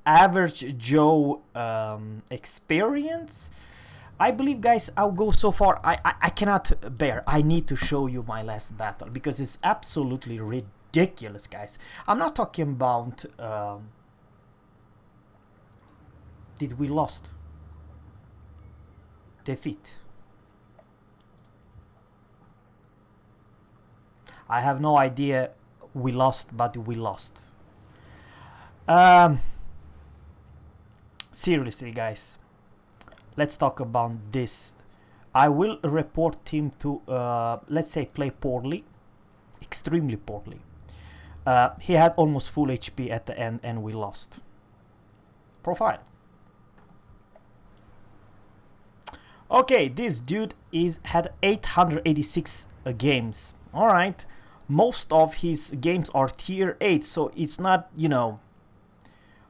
average Joe experience. I believe, guys, I'll go so far. I cannot bear. I need to show you my last battle because it's absolutely ridiculous, guys. I'm not talking about... did we lost? Defeat. I have no idea we lost, but we lost. Seriously, guys. Let's talk about this. I will report him to, let's say, play poorly. Extremely poorly. He had almost full HP at the end and we lost. Profile. Okay, this dude had 886 games. Alright. Most of his games are tier 8, so it's not, you know...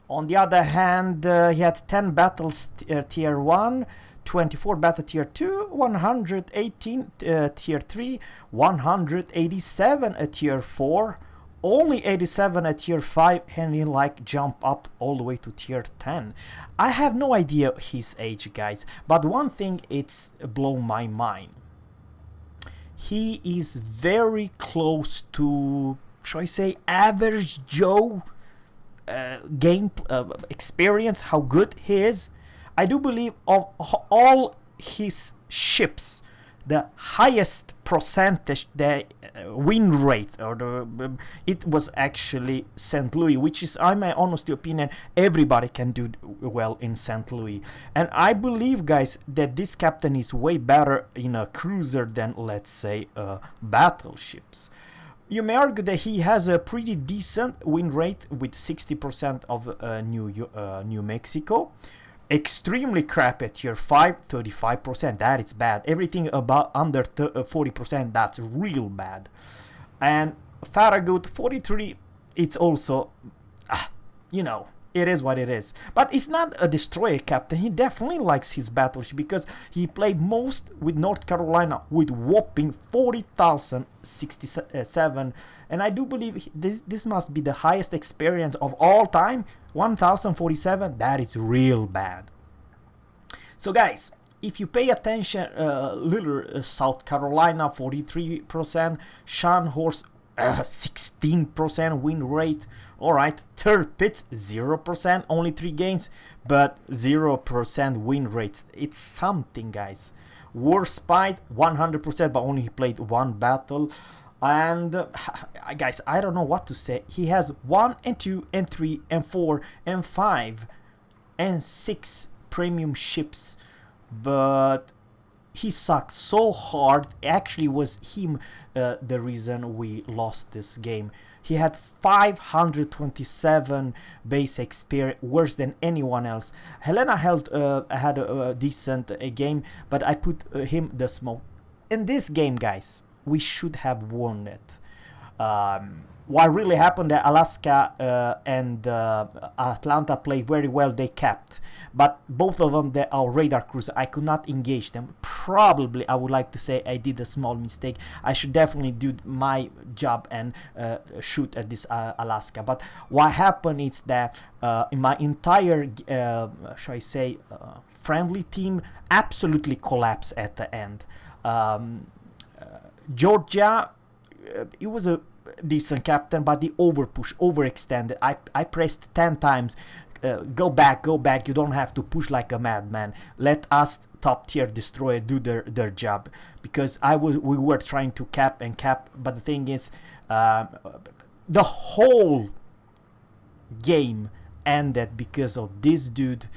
On the other hand, he had 10 battles tier 1, 24 battle tier 2, 118 tier 3, 187 at tier 4, only 87 at tier 5, and he like jump up all the way to tier 10. I have no idea his age, guys, but one thing it's blown my mind. He is very close to, shall I say, average Joe game experience, how good he is. I do believe of all his ships, the highest percentage, the win rate, or it was actually St. Louis, which is, in my honest opinion, everybody can do well in St. Louis. And I believe, guys, that this captain is way better in a cruiser than, let's say, battleships. You may argue that he has a pretty decent win rate with 60% of New Mexico. Extremely crap at tier 5, 35%. That is bad. Everything about under 40%, that's real bad. And Farragut 43, it's also, you know, it is what it is. But it's not a destroyer captain. He definitely likes his battleship because he played most with North Carolina with whopping 40,067. And I do believe this must be the highest experience of all time. 1,047. That is real bad. So, guys, if you pay attention, little South Carolina 43%, Scharnhorst 16% win rate. Alright, Tirpitz 0%, only 3 games, but 0% win rate. It's something, guys. Warspite 100%, but only he played 1 battle. And guys, I don't know what to say. He has 1 and 2 and 3 and 4 and 5 and 6 premium ships, but he sucked so hard. Actually was him the reason we lost this game. He had 527 base experience, worse than anyone else. Helena had a decent game, but I put him the smoke. In this game, guys, we should have won it. What really happened that Alaska and Atlanta played very well, they kept. But both of them, they are radar cruiser. I could not engage them. Probably, I would like to say I did a small mistake. I should definitely do my job and shoot at this Alaska. But what happened is that in my entire, shall I say, friendly team absolutely collapsed at the end. Georgia, it was a decent captain, but the overextended. I pressed 10 times. Go back, you don't have to push like a madman. Let us top tier destroyer do their job, because we were trying to cap, but the thing is, the whole game ended because of this dude.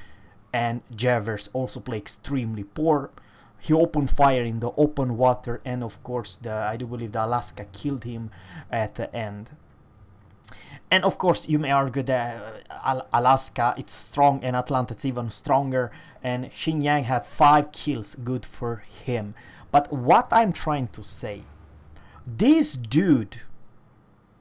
And Jevers also played extremely poor. He opened fire in the open water, and of course I do believe the Alaska killed him at the end. And of course you may argue that Alaska it's strong and Atlanta it's even stronger, and Xinjiang had 5 kills, good for him. But what I'm trying to say, this dude,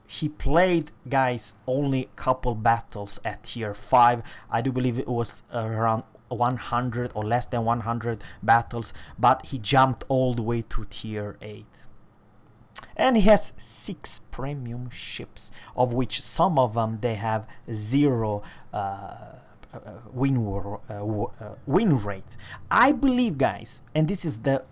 he played, guys, only couple battles at tier 5. I do believe it was around 100 or less than 100 battles, but he jumped all the way to tier 8. And he has 6 premium ships, of which some of them they have 0 win rate. I believe, guys, and this is the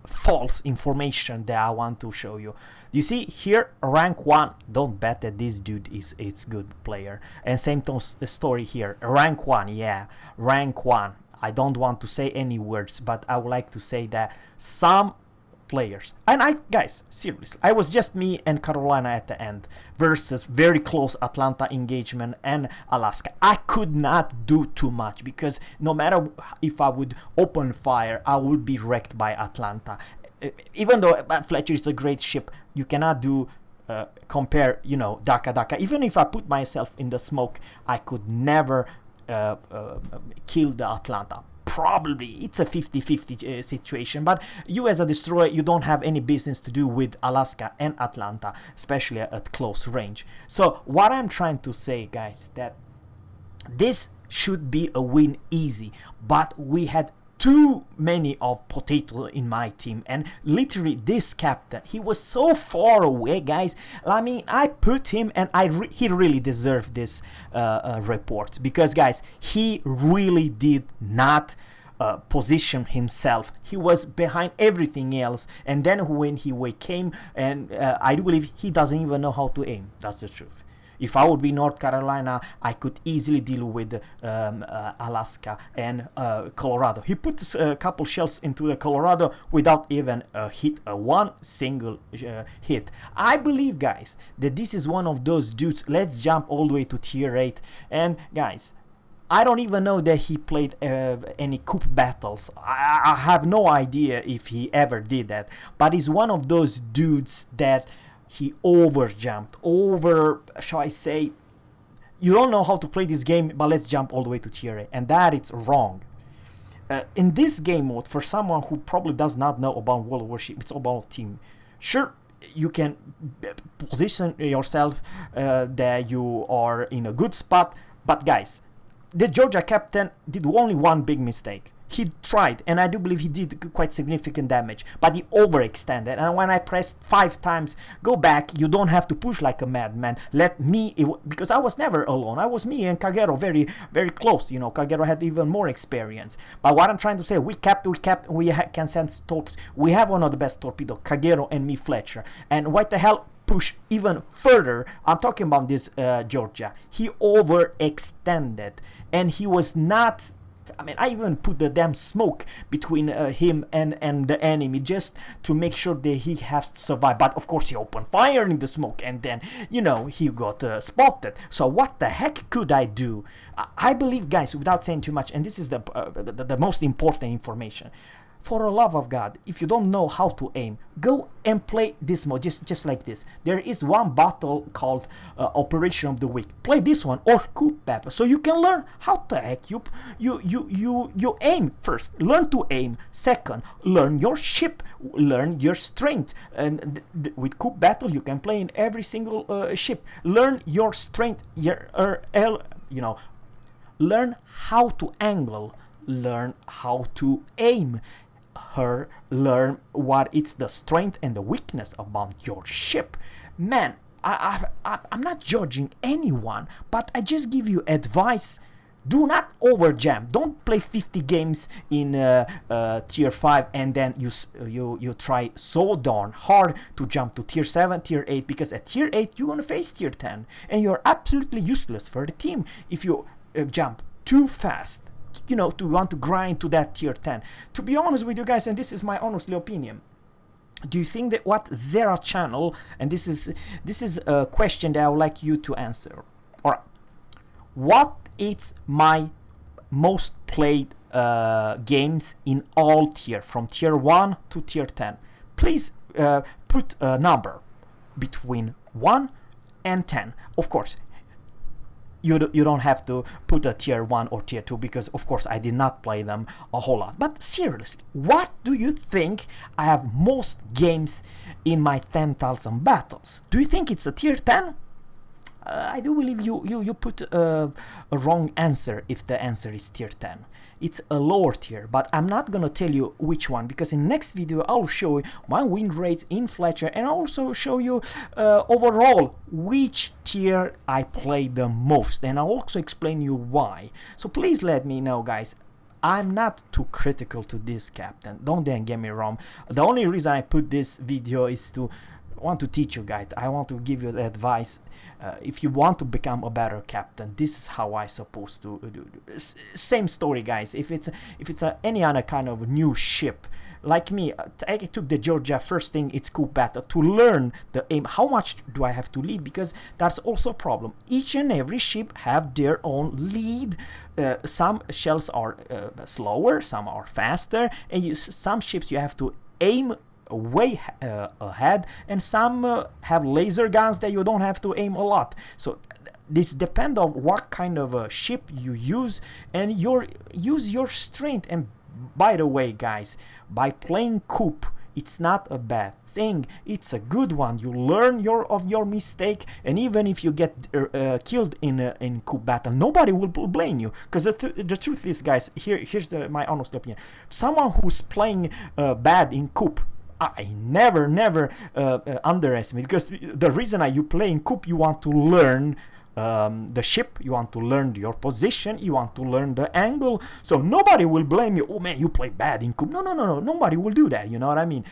false information that I want to show you. You see here, rank 1, don't bet that this dude is it's good player. And same story here, rank 1, yeah, rank 1. I don't want to say any words, but I would like to say that some players, and guys, seriously, I was just me and Carolina at the end versus very close Atlanta engagement and Alaska. I could not do too much because no matter if I would open fire, I would be wrecked by Atlanta. Even though Fletcher is a great ship, you cannot do compare, you know, Daka. Even if I put myself in the smoke, I could never kill the Atlanta. Probably it's a 50-50 situation, but you as a destroyer, you don't have any business to do with Alaska and Atlanta, especially at close range. So what I'm trying to say, guys, that this should be a win easy, but we had too many of potato in my team, and literally this captain, he was so far away, guys. I mean, I put him, and he really deserved this report, because guys, he really did not position himself. He was behind everything else, and then when he came, and I do believe he doesn't even know how to aim. That's the truth. If I would be North Carolina, I could easily deal with Alaska and Colorado. He put a couple shells into the Colorado without even hit one single hit. I believe, guys, that this is one of those dudes. Let's jump all the way to tier 8. And guys, I don't even know that he played any coup battles. I have no idea if he ever did that. But he's one of those dudes that he shall I say, you don't know how to play this game, but let's jump all the way to tier 8, and that it's wrong. In this game mode, for someone who probably does not know about World of Warship, it's all about team. Sure, you can position yourself that you are in a good spot, but guys, the Georgia captain did only one big mistake. He tried, and I do believe he did quite significant damage, but he overextended. And when I pressed 5 times, go back, you don't have to push like a madman. Let me, because I was never alone. I was me and Kagero very, very close. You know, Kagero had even more experience. But what I'm trying to say, we can send torpedoes. We have one of the best torpedoes, Kagero and me, Fletcher. And what the hell? Push even further. I'm talking about this Georgia. He overextended, and he was not. I mean, I even put the damn smoke between him and the enemy just to make sure that he has to survive. But of course, he opened fire in the smoke, and then, you know, he got spotted. So what the heck could I do? I believe, guys, without saying too much, and this is the most important information. For the love of God, if you don't know how to aim, go and play this mode just like this. There is one battle called Operation of the Week. Play this one or Coup Pepper, so you can learn how the heck you aim. First, learn to aim. Second, learn your ship, learn your strength. And with Coup Battle, you can play in every single ship. Learn your strength. Learn how to angle. Learn how to aim. Learn what it's the strength and the weakness about your ship. Man, I'm not judging anyone, but I just give you advice. Do not overjam. Don't play 50 games in tier 5 and then you try so darn hard to jump to tier 7, tier 8, because at tier 8 you're gonna face tier 10 and you're absolutely useless for the team if you jump too fast. You know, to want to grind to that tier 10. To be honest with you guys, and this is my honestly opinion, do you think that what Zerra channel, and this is a question that I would like you to answer. Alright, what is my most played games in all tier, from tier 1 to tier 10? Please put a number between 1 and 10. Of course, you don't have to put a tier 1 or tier 2, because of course I did not play them a whole lot. But seriously, what do you think I have most games in my 10,000 battles? Do you think it's a tier 10? I do believe you put a wrong answer if the answer is tier 10. It's a lower tier, but I'm not gonna tell you which one, because in next video I'll show you my win rates in Fletcher, and I'll also show you overall which tier I play the most, and I'll also explain you why. So please let me know, guys. I'm not too critical to this captain, don't then get me wrong. The only reason I put this video is to want to teach you guys. I want to give you the advice. If you want to become a better captain, this is how I supposed to do. Same story, guys. If it's any other kind of new ship, like me, I took the Georgia first thing, it's coup battle, to learn the aim. How much do I have to lead? Because that's also a problem. Each and every ship have their own lead. Some shells are slower, some are faster, and some ships you have to aim way ahead, and some have laser guns that you don't have to aim a lot. So this depends on what kind of a ship you use, and use your strength. And by the way, guys, by playing coup, it's not a bad thing, it's a good one. You learn of your mistake, and even if you get killed in coup battle, nobody will blame you, because the truth is, guys, here's my honest opinion. Someone who's playing bad in coup, I never underestimate, because the reason you play in coup, you want to learn the ship, you want to learn your position, you want to learn the angle. So nobody will blame you, oh man, you play bad in coup. No, nobody will do that, you know what I mean?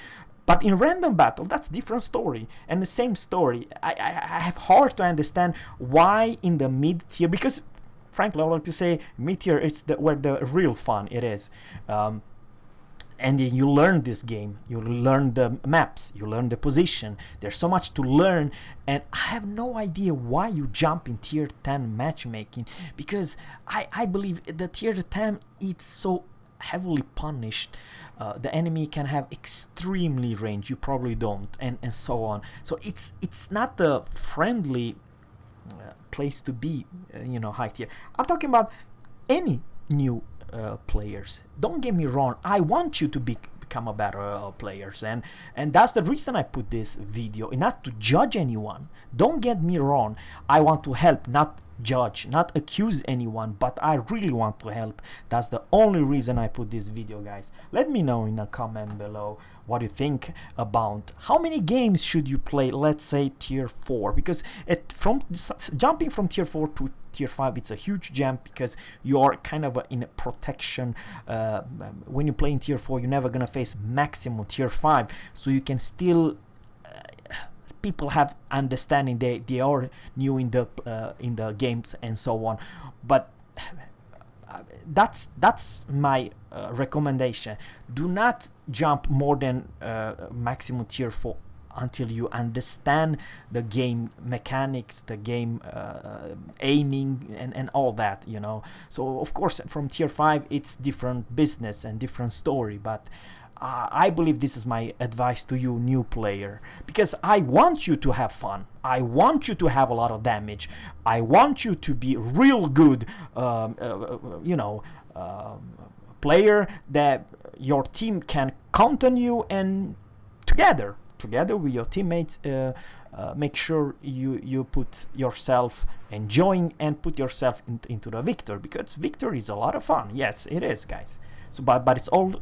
But in random battle, that's different story. And the same story, I have hard to understand why in the mid tier, because frankly I would like to say mid tier, it's where the real fun it is. And then you learn this game, you learn the maps, you learn the position. There's so much to learn, and I have no idea why you jump in tier 10 matchmaking, because I believe the tier 10, it's so heavily punished. The enemy can have extremely range, you probably don't, and so on. So it's not a friendly place to be, you know, high tier. I'm talking about any new players. Don't get me wrong, I want you to become a better players, and that's the reason I put this video, not to judge anyone. Don't get me wrong, I want to help, not judge, not accuse anyone, but I really want to help. That's the only reason I put this video, guys. Let me know in a comment below what you think about how many games should you play, let's say tier 4, because jumping from tier 4 to tier 5, it's a huge jump, because you are kind of in a protection. When you play in tier 4, you're never gonna face maximum tier 5, so you can still people have understanding, they are new in the games and so on. But that's my recommendation. Do not jump more than maximum tier 4 until you understand the game mechanics, the game aiming, and all that, you know. So of course from tier 5 it's different business and different story, but I believe this is my advice to you new player, because I want you to have fun, I want you to have a lot of damage, I want you to be real good, you know, player that your team can count on you, and together with your teammates, make sure you put yourself enjoying and put yourself into the victor, because victory is a lot of fun. Yes, it is, guys. So but it's all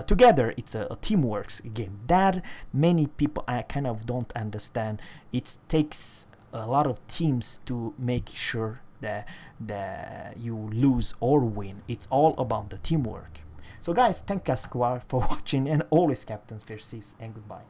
together. It's a teamwork game that many people I kind of don't understand. It takes a lot of teams to make sure that you lose or win. It's all about the teamwork. So guys, thank you for watching, and always captains first, and goodbye.